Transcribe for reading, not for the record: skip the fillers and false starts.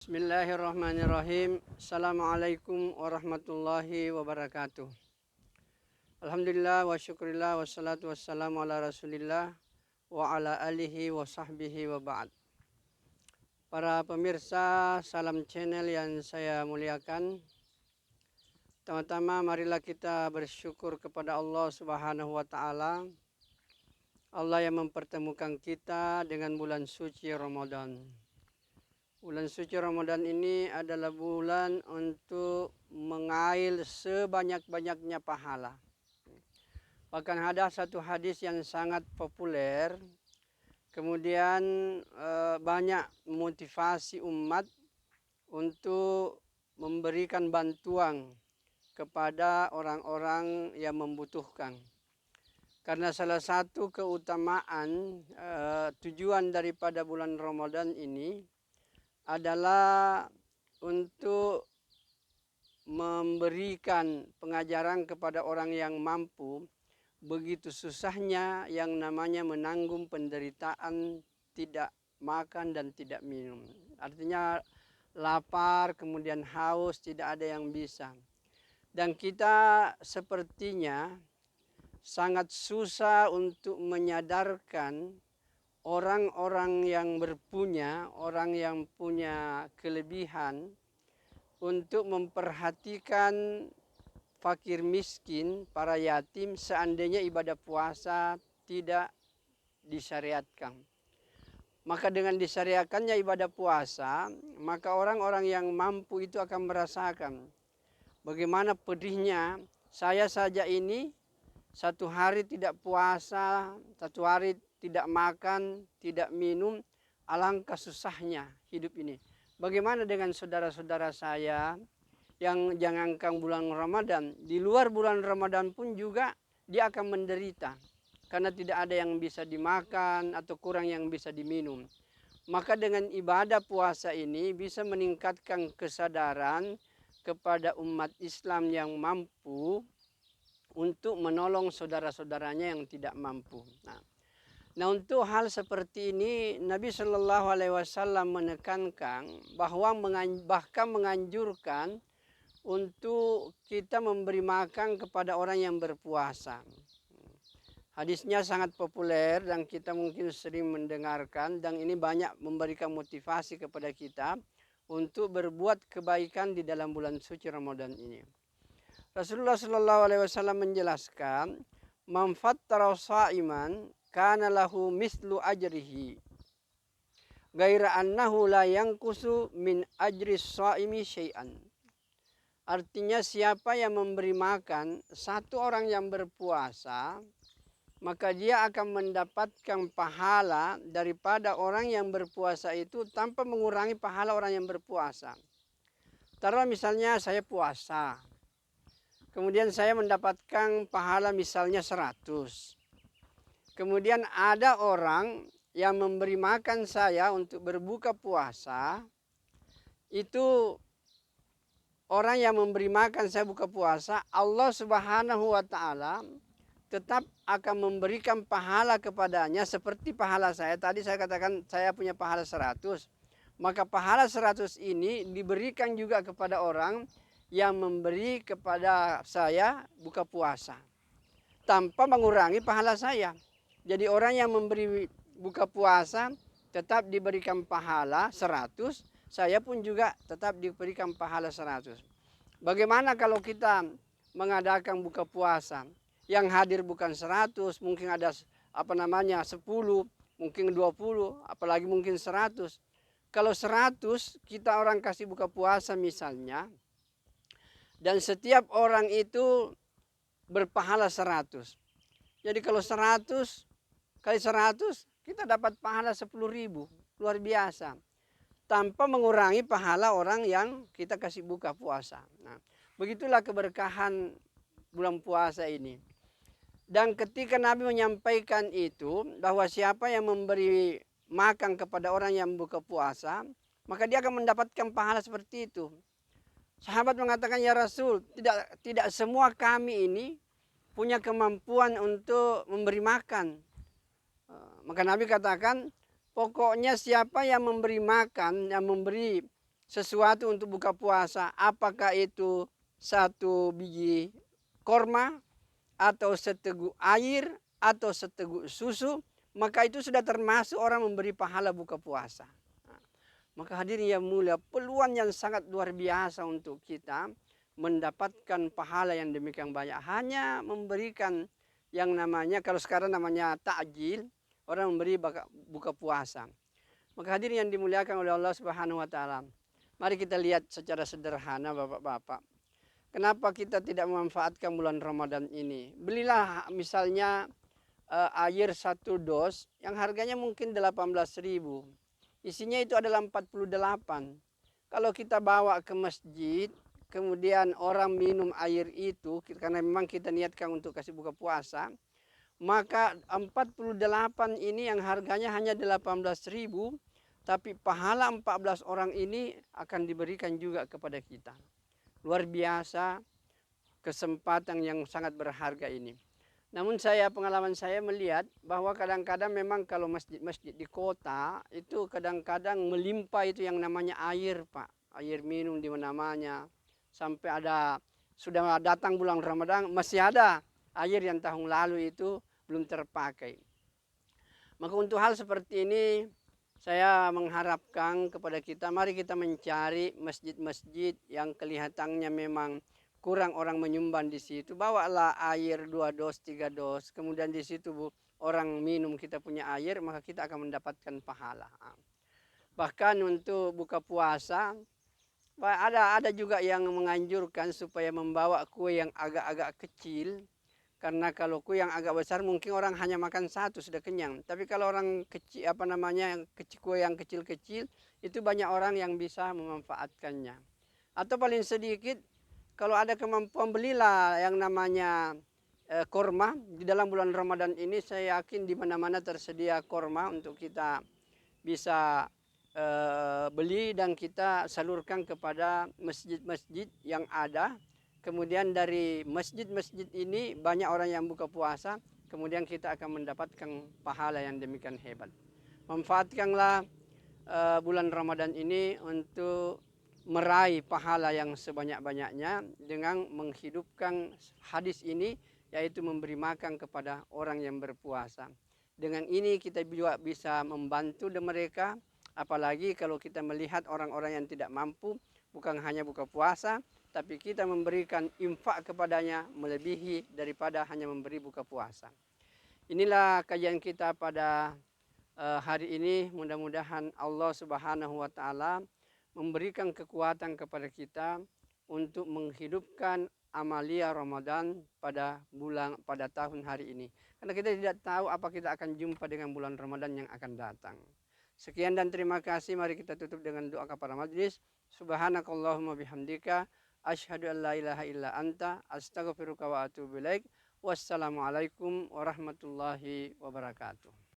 Bismillahirrahmanirrahim. Assalamualaikum warahmatullahi wabarakatuh. Alhamdulillah wa syukurillah wassalatu wassalamu ala rasulillah wa ala alihi wa sahbihi wa ba'd. Para pemirsa Salam Channel yang saya muliakan, pertama-tama marilah kita bersyukur kepada Allah Subhanahu wa Ta'ala, Allah yang mempertemukan kita dengan bulan suci Ramadan. Bulan suci Ramadan ini adalah bulan untuk mengail sebanyak-banyaknya pahala. Bahkan ada satu hadis yang sangat populer, kemudian banyak motivasi umat untuk memberikan bantuan kepada orang-orang yang membutuhkan. Karena salah satu keutamaan tujuan daripada bulan Ramadan ini adalah untuk memberikan pengajaran kepada orang yang mampu begitu susahnya yang namanya menanggung penderitaan tidak makan dan tidak minum. Artinya lapar, kemudian haus, tidak ada yang bisa. Dan kita sepertinya sangat susah untuk menyadarkan orang-orang yang berpunya, orang yang punya kelebihan untuk memperhatikan fakir miskin, para yatim seandainya ibadah puasa tidak disyariatkan. Maka dengan disyariatkannya ibadah puasa, maka orang-orang yang mampu itu akan merasakan bagaimana pedihnya saya saja ini satu hari tidak puasa, satu hari tidak makan, tidak minum, alangkah susahnya hidup ini. Bagaimana dengan saudara-saudara saya yang jangankan bulan Ramadan, di luar bulan Ramadan pun juga dia akan menderita karena tidak ada yang bisa dimakan atau kurang yang bisa diminum. Maka dengan ibadah puasa ini bisa meningkatkan kesadaran kepada umat Islam yang mampu untuk menolong saudara-saudaranya yang tidak mampu. Nah, untuk hal seperti ini Nabi Shallallahu Alaihi Wasallam menekankan bahwa bahkan menganjurkan untuk kita memberi makan kepada orang yang berpuasa. Hadisnya sangat populer dan kita mungkin sering mendengarkan, dan ini banyak memberikan motivasi kepada kita untuk berbuat kebaikan di dalam bulan suci Ramadan ini. Rasulullah Shallallahu Alaihi Wasallam menjelaskan, "Man fattara sha'iman kana lahu mislu ajrihi ghaira annahu la yanqusu min ajri shaimi syai'an." Artinya siapa yang memberi makan satu orang yang berpuasa, maka dia akan mendapatkan pahala daripada orang yang berpuasa itu tanpa mengurangi pahala orang yang berpuasa. Taruh misalnya saya puasa, kemudian saya mendapatkan pahala misalnya 100. Kemudian ada orang yang memberi makan saya untuk berbuka puasa, itu orang yang memberi makan saya buka puasa, Allah Subhanahu wa Ta'ala tetap akan memberikan pahala kepadanya seperti pahala saya. Tadi saya katakan saya punya pahala 100. Maka pahala 100 ini diberikan juga kepada orang yang memberi kepada saya buka puasa tanpa mengurangi pahala saya. Jadi orang yang memberi buka puasa tetap diberikan pahala 100, saya pun juga tetap diberikan pahala 100. Bagaimana kalau kita mengadakan buka puasa, yang hadir bukan 100, mungkin ada 10, mungkin 20, apalagi mungkin 100. Kalau 100 kita orang kasih buka puasa misalnya, dan setiap orang itu berpahala 100. Jadi kalau 100 kali 100 kita dapat pahala 10.000, luar biasa. Tanpa mengurangi pahala orang yang kita kasih buka puasa. Nah, begitulah keberkahan bulan puasa ini. Dan ketika Nabi menyampaikan itu, bahwa siapa yang memberi makan kepada orang yang buka puasa, maka dia akan mendapatkan pahala seperti itu. Sahabat mengatakan, ya Rasul, tidak semua kami ini punya kemampuan untuk memberi makan. Maka Nabi katakan, pokoknya siapa yang memberi makan, yang memberi sesuatu untuk buka puasa, apakah itu 1 biji korma atau seteguk air atau seteguk susu, maka itu sudah termasuk orang memberi pahala buka puasa. Maka hadirin yang mulia, peluang yang sangat luar biasa untuk kita mendapatkan pahala yang demikian banyak. Hanya memberikan yang namanya, kalau sekarang namanya takjil, orang memberi buka puasa. Maka hadirin yang dimuliakan oleh Allah Subhanahu wa taala. Mari kita lihat secara sederhana Bapak-bapak. Kenapa kita tidak memanfaatkan bulan Ramadan ini? Belilah misalnya air 1 dos yang harganya mungkin 18.000. Isinya itu adalah 48. Kalau kita bawa ke masjid, kemudian orang minum air itu, karena memang kita niatkan untuk kasih buka puasa, maka 48 ini yang harganya hanya 18.000, tapi pahala 14 orang ini akan diberikan juga kepada kita. Luar biasa kesempatan yang sangat berharga ini. Namun pengalaman saya melihat bahwa kadang-kadang memang kalau masjid-masjid di kota itu kadang-kadang melimpah itu yang namanya air, Pak. Air minum di mana-mana. Sampai sudah datang bulan Ramadan masih ada air yang tahun lalu itu belum terpakai. Maka untuk hal seperti ini saya mengharapkan kepada kita, mari kita mencari masjid-masjid yang kelihatannya memang kurang orang menyumbang di situ. Bawalah air 2 dos, 3 dos. Kemudian di situ orang minum kita punya air, maka kita akan mendapatkan pahala. Bahkan untuk buka puasa, ada juga yang menganjurkan supaya membawa kue yang agak-agak kecil. Karena kalau kue yang agak besar mungkin orang hanya makan 1 sudah kenyang. Tapi kalau orang kecil kue yang kecil-kecil itu banyak orang yang bisa memanfaatkannya. Atau paling sedikit kalau ada kemampuan belilah yang namanya korma. Di dalam bulan Ramadan ini saya yakin di mana-mana tersedia korma untuk kita bisa beli dan kita salurkan kepada masjid-masjid yang ada. Kemudian dari masjid-masjid ini banyak orang yang buka puasa, kemudian kita akan mendapatkan pahala yang demikian hebat. Manfaatkanlah bulan Ramadan ini untuk meraih pahala yang sebanyak-banyaknya dengan menghidupkan hadis ini, yaitu memberi makan kepada orang yang berpuasa. Dengan ini kita juga bisa membantu mereka, apalagi kalau kita melihat orang-orang yang tidak mampu, bukan hanya buka puasa, tapi kita memberikan infak kepadanya melebihi daripada hanya memberi buka puasa. Inilah kajian kita pada hari ini. Mudah-mudahan Allah Subhanahu wa taala memberikan kekuatan kepada kita untuk menghidupkan amalia Ramadan pada tahun hari ini. Karena kita tidak tahu apa kita akan jumpa dengan bulan Ramadan yang akan datang. Sekian dan terima kasih. Mari kita tutup dengan doa kepada majelis. Subhanakallahumma bihamdika asyhadu an la ilaha illa anta astaghfiruka wa atubu ilaik. Wassalamualaikum warahmatullahi wabarakatuh.